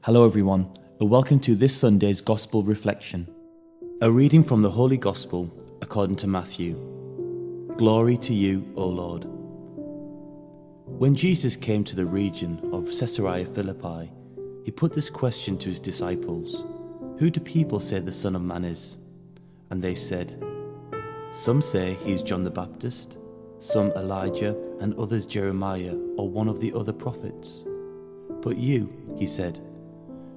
Hello everyone, and welcome to this Sunday's Gospel Reflection. A reading from the Holy Gospel according to Matthew. Glory to you, O Lord. When Jesus came to the region of Caesarea Philippi, he put this question to his disciples: Who do people say the Son of Man is? And they said, Some say he is John the Baptist, some Elijah, and others Jeremiah or one of the other prophets. But you, he said,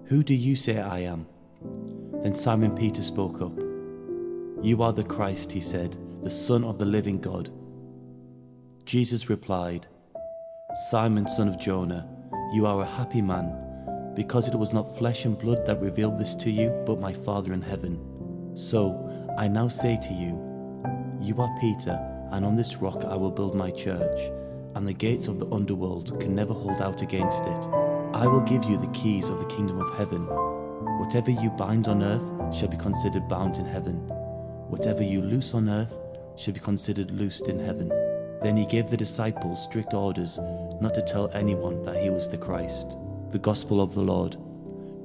who do you say I am? Then Simon Peter spoke up. You are the Christ, he said, the Son of the living God. Jesus replied, Simon, son of Jonah, you are a happy man, because it was not flesh and blood that revealed this to you, but my Father in heaven. So I now say to you, you are Peter, and on this rock I will build my church, and the gates of the underworld can never hold out against it. I will give you the keys of the kingdom of heaven. Whatever you bind on earth shall be considered bound in heaven. Whatever you loose on earth shall be considered loosed in heaven. Then he gave the disciples strict orders not to tell anyone that he was the Christ. The Gospel of the Lord.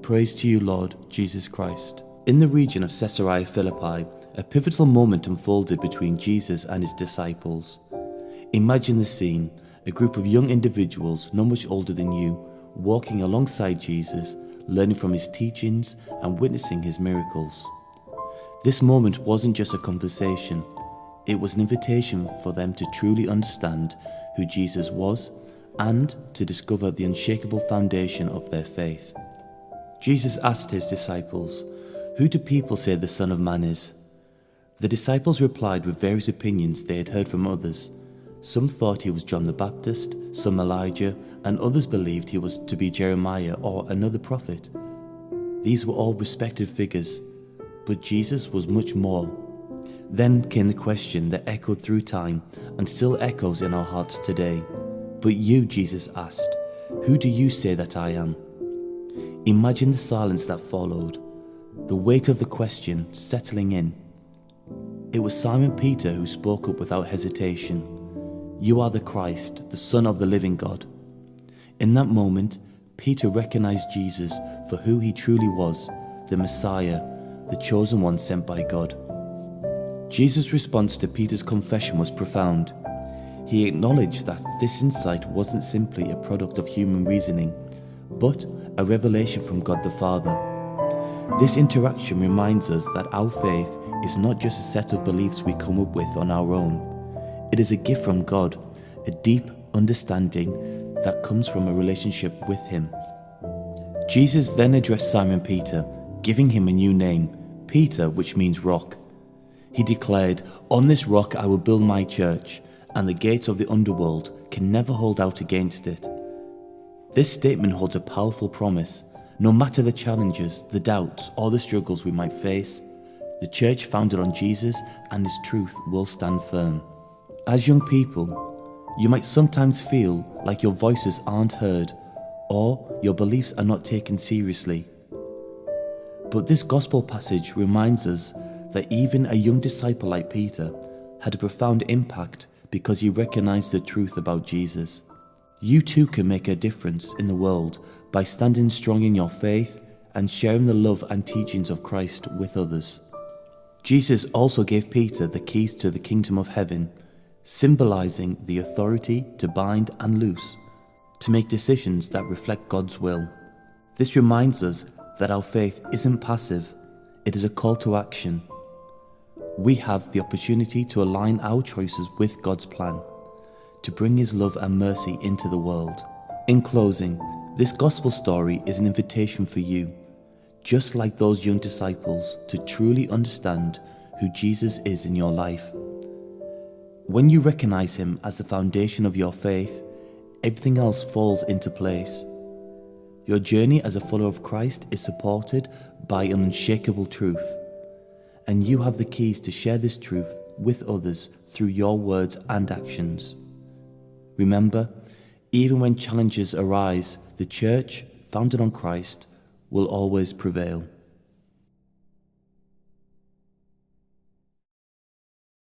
Praise to you, Lord Jesus Christ. In the region of Caesarea Philippi, a pivotal moment unfolded between Jesus and his disciples. Imagine the scene: a group of young individuals, not much older than you, walking alongside Jesus, learning from his teachings and witnessing his miracles. This moment wasn't just a conversation, it was an invitation for them to truly understand who Jesus was and to discover the unshakable foundation of their faith. Jesus asked his disciples, Who do people say the Son of Man is? The disciples replied with various opinions they had heard from others. Some thought he was John the Baptist, some Elijah, and others believed he was to be Jeremiah or another prophet. These were all respected figures, but Jesus was much more. Then came the question that echoed through time and still echoes in our hearts today. But you, Jesus asked, who do you say that I am? Imagine the silence that followed, the weight of the question settling in. It was Simon Peter who spoke up without hesitation. You are the Christ, the Son of the living God. In that moment, Peter recognized Jesus for who he truly was, the Messiah, the chosen one sent by God. Jesus' response to Peter's confession was profound. He acknowledged that this insight wasn't simply a product of human reasoning, but a revelation from God the Father. This interaction reminds us that our faith is not just a set of beliefs we come up with on our own. It is a gift from God, a deep understanding that comes from a relationship with Him. Jesus then addressed Simon Peter, giving him a new name, Peter, which means rock. He declared, On this rock I will build my church, and the gates of the underworld can never hold out against it. This statement holds a powerful promise. No matter the challenges, the doubts, or the struggles we might face, the church founded on Jesus and His truth will stand firm. As young people, you might sometimes feel like your voices aren't heard or your beliefs are not taken seriously. But this gospel passage reminds us that even a young disciple like Peter had a profound impact because he recognized the truth about Jesus. You too can make a difference in the world by standing strong in your faith and sharing the love and teachings of Christ with others. Jesus also gave Peter the keys to the kingdom of heaven, symbolizing the authority to bind and loose, to make decisions that reflect God's will. This reminds us that our faith isn't passive, it is a call to action. We have the opportunity to align our choices with God's plan, to bring His love and mercy into the world. In closing, this gospel story is an invitation for you, just like those young disciples, to truly understand who Jesus is in your life. When you recognize Him as the foundation of your faith, everything else falls into place. Your journey as a follower of Christ is supported by an unshakable truth, and you have the keys to share this truth with others through your words and actions. Remember, even when challenges arise, the church, founded on Christ, will always prevail.